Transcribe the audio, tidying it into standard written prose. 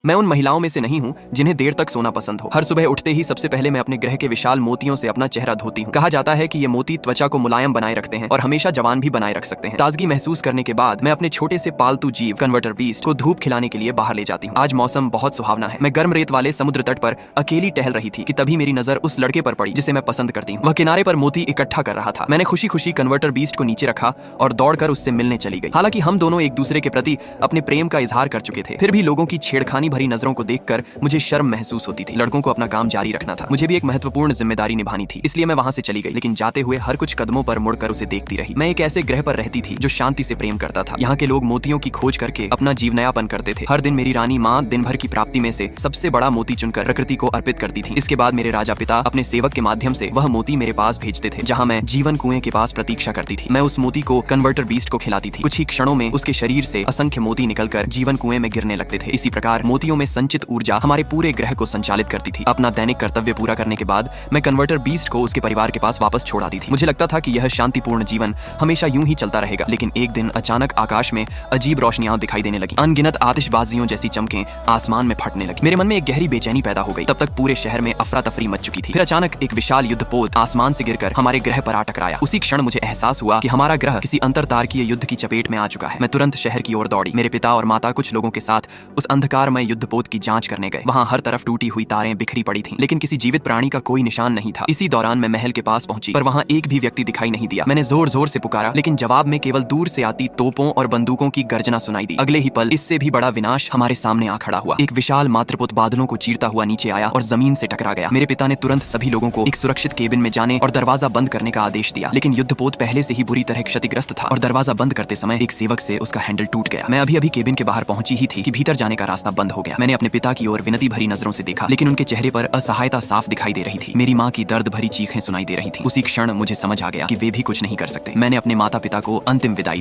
मैं उन महिलाओं में से नहीं हूँ जिन्हें देर तक सोना पसंद हो। हर सुबह उठते ही सबसे पहले मैं अपने ग्रह के विशाल मोतियों से अपना चेहरा धोती हूँ। कहा जाता है कि ये मोती त्वचा को मुलायम बनाए रखते हैं और हमेशा जवान भी बनाए रख सकते हैं। ताजगी महसूस करने के बाद मैं अपने छोटे से पालतू जीव कन्वर्टर बीस्ट को धूप खिलाने के लिए बाहर ले जाती हूँ। आज मौसम बहुत सुहावना है। मैं गर्म रेत वाले समुद्र तट पर अकेली टहल रही थी कि तभी मेरी नजर उस लड़के पर पड़ी जिसे मैं पसंद करती हूँ। वह किनारे पर मोती इकट्ठा कर रहा था। मैंने खुशी खुशी कन्वर्टर बीस्ट को नीचे रखा और दौड़कर उससे मिलने चली गई। हालांकि हम दोनों एक दूसरे के प्रति अपने प्रेम का इजहार कर चुके थे, फिर भी लोगों की छेड़खानी भरी नजरों को देखकर मुझे शर्म महसूस होती थी। लड़कों को अपना काम जारी रखना था, मुझे भी एक महत्वपूर्ण जिम्मेदारी निभानी थी, इसलिए मैं वहां से चली गई। लेकिन जाते हुए हर कुछ कदमों पर मुड़कर उसे देखती रही। मैं एक ऐसे ग्रह पर रहती थी जो शांति से प्रेम करता था। यहाँ के लोग मोतियों की खोज करके अपना जीवनयापन करते थे। हर दिन मेरी रानी माँ दिन भर की प्राप्ति में से सबसे बड़ा मोती चुनकर प्रकृति को अर्पित करती थी। इसके बाद मेरे राजा पिता अपने सेवक के माध्यम से वह मोती मेरे पास भेजते थे, जहाँ मैं जीवन कुएं के पास प्रतीक्षा करती थी। मैं उस मोती को कन्वर्टर बीस्ट को खिलाती थी। कुछ ही क्षणों में उसके शरीर से असंख्य मोती निकलकर जीवन कुएं में गिरने लगते थे। इसी प्रकार मोतियों में संचित ऊर्जा हमारे पूरे ग्रह को संचालित करती थी। अपना दैनिक कर्तव्य पूरा करने के बाद मैं कन्वर्टर बीस्ट को उसके परिवार के पास वापस छोड़ आती थी। मुझे लगता था कि यह शांतिपूर्ण जीवन हमेशा यूं ही चलता रहेगा, लेकिन एक दिन अचानक आकाश में अजीब रोशनियां दिखाई देने लगी। अनगिनत आतिशबाजियों जैसी चमकें आसमान में फटने लगी। मेरे मन में एक गहरी बेचैनी पैदा हो गई। तब तक पूरे शहर में अफरा तफरी मच चुकी थी। फिर अचानक एक विशाल युद्धपोत आसमान से गिरकर हमारे ग्रह पर आ टकराया। उसी क्षण मुझे एहसास हुआ कि हमारा ग्रह किसी अंतरतारकीय युद्ध की चपेट में आ चुका है। मैं तुरंत शहर की ओर दौड़ी। मेरे पिता और माता कुछ लोगों के साथ उस अंधकारमय युद्धपोत की जांच करने गए। वहां हर तरफ टूटी हुई तारें बिखरी पड़ी थीं, लेकिन किसी जीवित प्राणी का कोई निशान नहीं था। इसी दौरान मैं महल के पास पहुंची, पर वहां एक भी व्यक्ति दिखाई नहीं दिया। मैंने जोर जोर से पुकारा, लेकिन जवाब में केवल दूर से आती तोपों और बंदूकों की गर्जना सुनाई दी। अगले ही पल इससे भी बड़ा विनाश हमारे सामने आ खड़ा हुआ। एक विशाल मातृपुत बादलों को चीरता हुआ नीचे आया और जमीन से टकरा गया। मेरे पिता ने तुरंत सभी लोगों को एक सुरक्षित केबिन में जाने और दरवाजा बंद करने का आदेश दिया, लेकिन युद्धपोत पहले से ही बुरी तरह क्षतिग्रस्त था और दरवाजा बंद करते समय एक सेवक से उसका हैंडल टूट गया। मैं अभी केबिन के बाहर पहुंची ही थी कि भीतर जाने का रास्ता बंद हो गया। मैंने अपने पिता की ओर विनती भरी नजरों से देखा, लेकिन उनके चेहरे पर असहायता साफ दिखाई दे रही थी। मेरी माँ की दर्द भरी चीखें सुनाई दे रही थी। उसी क्षण मुझे समझ आ गया कि वे भी कुछ नहीं कर सकते। मैंने अपने माता पिता को अंतिम विदाई